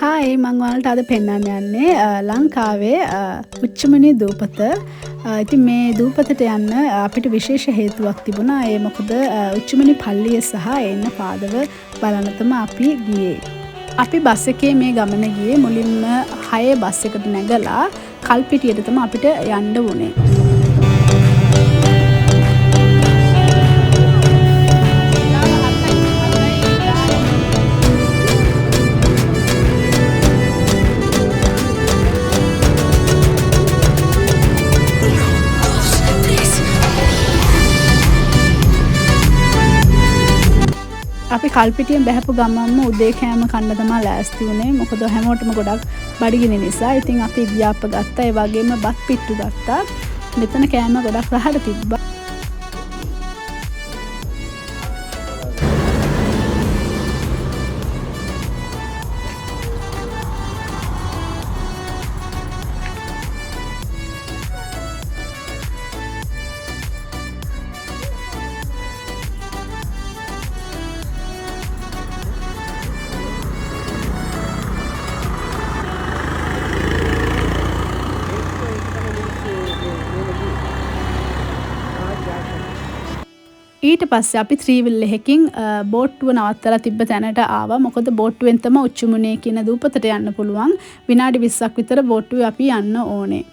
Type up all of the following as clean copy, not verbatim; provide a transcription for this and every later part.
Hi මං ඔයාලට අද පෙන්වන්න යන්නේ ලංකාවේ උච්චමනී දූපත. ඉතින් මේ දූපතට යන්න අපිට විශේෂ හේතුවක් තිබුණා. ඒ මොකද උච්චමනී පල්ලිය සහ එන්න පාදව බලන්න තමයි අපි ගියේ. අපි බස් එකේ මේ ගමන ගියේ මුලින්ම 6 බස් එකට නැගලා කල්පිටියට තමයි අපිට යන්න වුණේ. අපි කල්පිටියෙන් බැහැපු ගමන්ම උදේ කෑම කන්න තමයි ලෑස්ති වුණේ. මොකද හැමෝටම ගොඩක් බඩගිනි නිසා. ඉතින් අපි ඉදියාප්ප ගත්තා. ඒ වගේම බත් පිට්ටු ගත්තා. මෙතන කෑම ගොඩක් රහට තිබ්බා. ඊට පස්සේ අපි ත්‍රීවිල් එකකින් බෝට්ටුව නවත්තලා තිබ්බ තැනට ආවා. මොකද බෝට්ටුවෙන් තමයි උච්චමුණේ කියන දූපතට යන්න පුළුවන්. විනාඩි 20ක් විතර බෝට්ටුවේ අපි යන්න ඕනේ.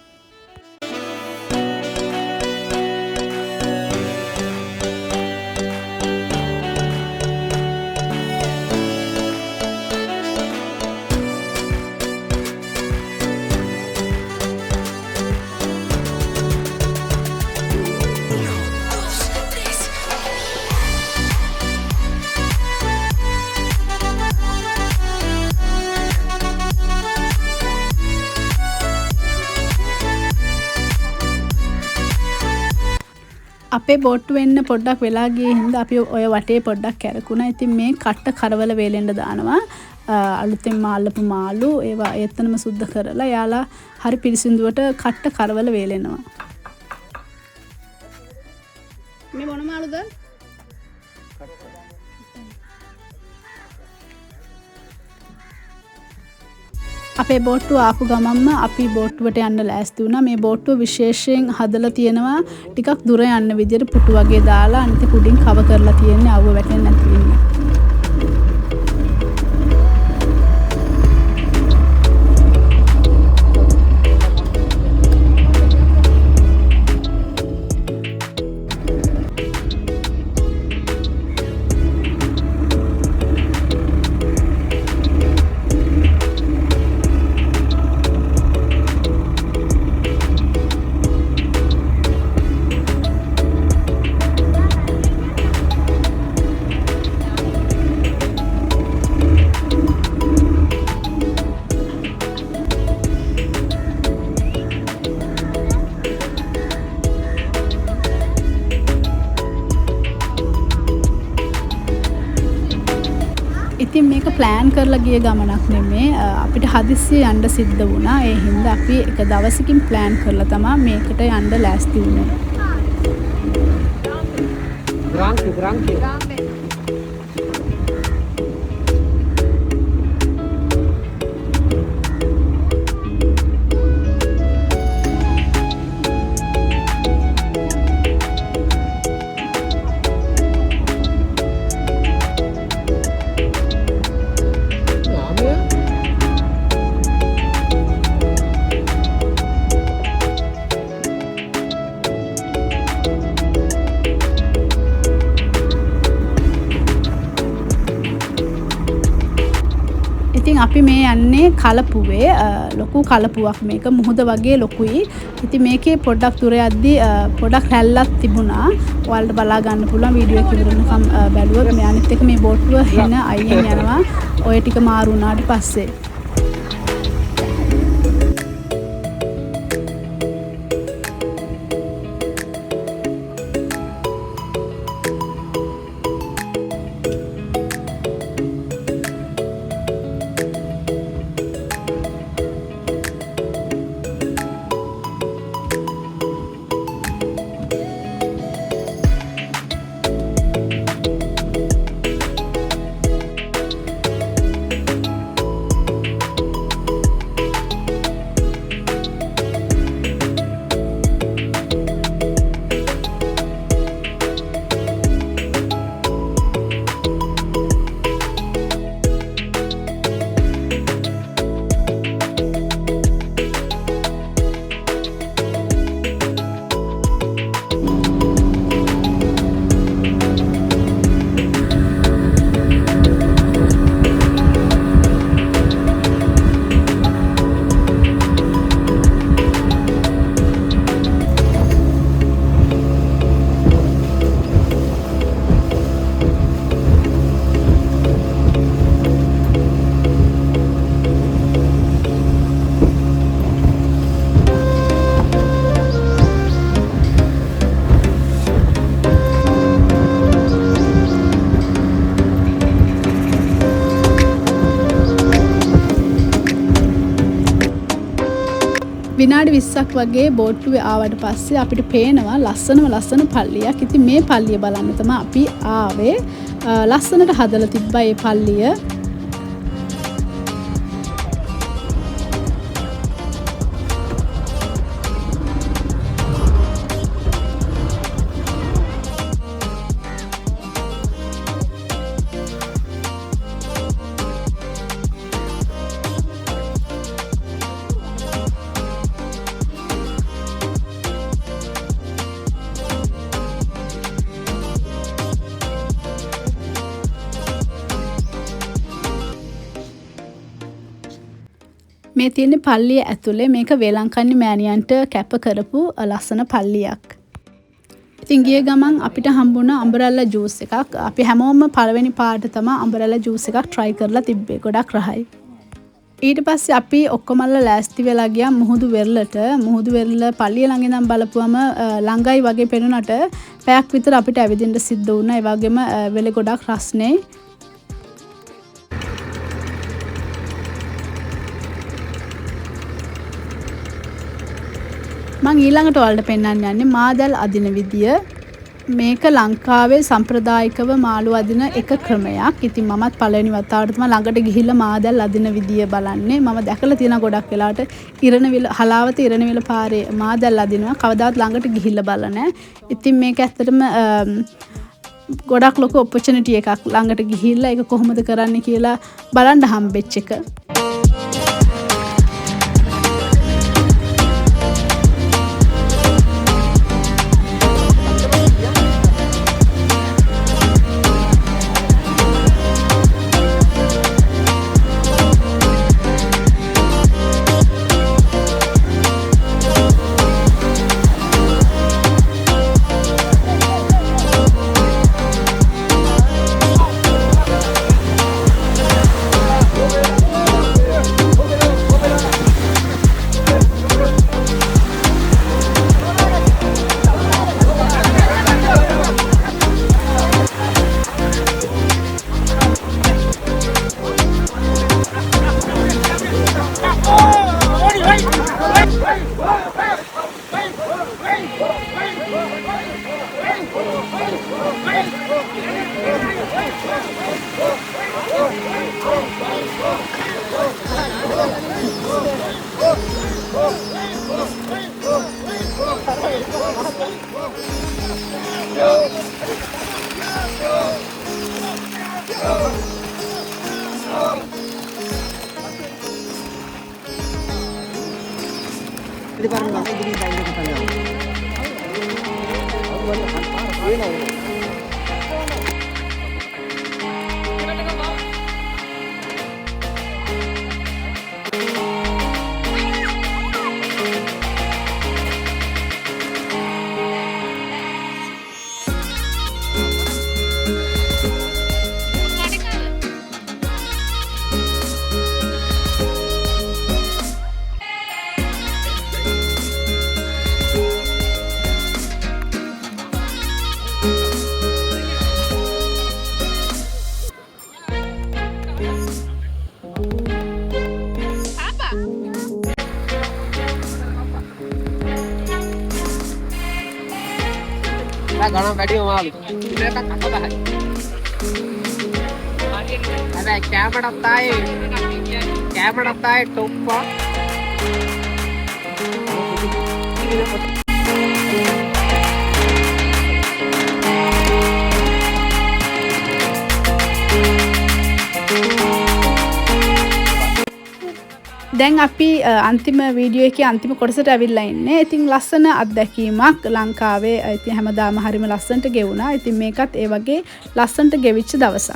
අපේ බෝට්ටුව එන්න පොඩ්ඩක් වෙලා ගියේ හින්දා අපි ඔය වටේ පොඩ්ඩක් කැරකුණා. ඉතින් මේ කට්ට කරවල වේලෙන්න දානවා. අලුතෙන් මාල්ලපු මාළු ඒවා එතනම සුද්ධ කරලා යාලා හරි පිරිසිදුවට කට්ට කරවල වේලෙනවා. මේ මොන මාළුද? අපේ බෝට්ටුව ආපු ගමන්ම අපි බෝට්ටුවට යන්න ලෑස්ති වුණා. මේ බෝට්ටුව විශේෂයෙන් හදලා තියෙනවා ටිකක් දුර යන්න විදියට පුටු වගේ දාලා අනිත් කුඩින් කව කරලා තියෙන්නේ අවුව වැටෙන්නේ නැති වෙන්න. ඉතින් මේක ප්ලෑන් කරලා ගිය ගමනක් නෙමේ. අපිට හදිස්සියේ යන්න සිද්ධ වුණා. ඒ හින්දා අපි එක දවසකින් ප්ලෑන් කරලා තමයි මේකට යන්න ලෑස්ති වුණේ. Granchi. ඉතින් අපි මේ යන්නේ කලපුවේ. ලොකු කලපුවක් මේක. මුහුද වගේ ලොකුයි. ඉතින් මේකේ පොඩ්ඩක් දුර යද්දී පොඩ්ඩක් රැල්ලක් තිබුණා. ඔයාලට බලා ගන්න පුළුවන් වීඩියෝ එක ඉවරනකම් බැලුවොත්. මේ අනිත් එක මේ බෝට්ටුව හෙන අයියෙන් යනවා. ඔය ටික මාරු වුණාට පස්සේ. විනාඩි 20ක් වගේ බෝට්ටුවේ ආවට පස්සේ අපිට පේනවා ලස්සන පල්ලියක්. ඉතින් මේ පල්ලිය බලන්න තමයි අපි ආවේ. ලස්සනට හදලා තිබ්බා මේ පල්ලිය. මේ තියෙන පල්ලිය ඇතුලේ මේක වේලංකන්නි මෑණියන්ට කැප කරපු ලස්සන පල්ලියක්. ඉතින් ගිය ගමන් අපිට හම්බුණා අම්බරෙල්ලා ජූස් එකක්. අපි හැමෝම පළවෙනි පාට තමයි අම්බරෙල්ලා ජූස් එකක් try කරලා තිබ්බේ. ගොඩක් රහයි. ඊට පස්සේ අපි ඔක්කොමල්ලා ලෑස්ති වෙලා ගියා මුහුදු වෙරළට. මුහුදු වෙරළ පල්ලිය ළඟ ඉඳන් බලපුවම ළඟයි වගේ පෙනුනට පැයක් විතර අපිට ඇවිදින්න සිද්ධ වුණා. ඒ වගේම වෙලේ ගොඩක් රස්නේ. මම ඊළඟට ඔයාලට පෙන්වන්න යන්නේ මාදල් අදින විදිය. මේක ලංකාවේ සම්ප්‍රදායිකව මාළු අදින එක ක්‍රමයක්. ඉතින් මමත් පළවෙනි වතාවට තමයි ළඟට ගිහිල්ලා මාදල් අදින විදිය බලන්නේ. මම දැකලා තියෙන ගොඩක් වෙලාවට ඉරණවිල හලාවත ඉරණවිල පාරේ මාදල් අදිනවා. කවදාවත් ළඟට ගිහිල්ලා බලලා නැහැ. ඉතින් මේක ඇත්තටම ගොඩක් ලොකු ඔපචුනිටි එකක්. ළඟට ගිහිල්ලා ඒක කොහොමද කරන්නේ කියලා බලන්න හම්බෙච්ච එක. ගණන් වැඩිම මාළු. මේකක් 80යි. හැබැයි කැමරටත් ආයේ ටොප්පා. දැන් අපි අන්තිම වීඩියෝ එකේ අන්තිම කොටසට ඇවිල්ලා ඉන්නේ. ඉතින් ලස්සන අත්දැකීමක් ලංකාවේ. ඉතින් හැමදාම හරිම ලස්සනට ගෙවුණා. ඉතින් මේකත් ඒ වගේ ලස්සනට ගෙවිච්ච දවසක්.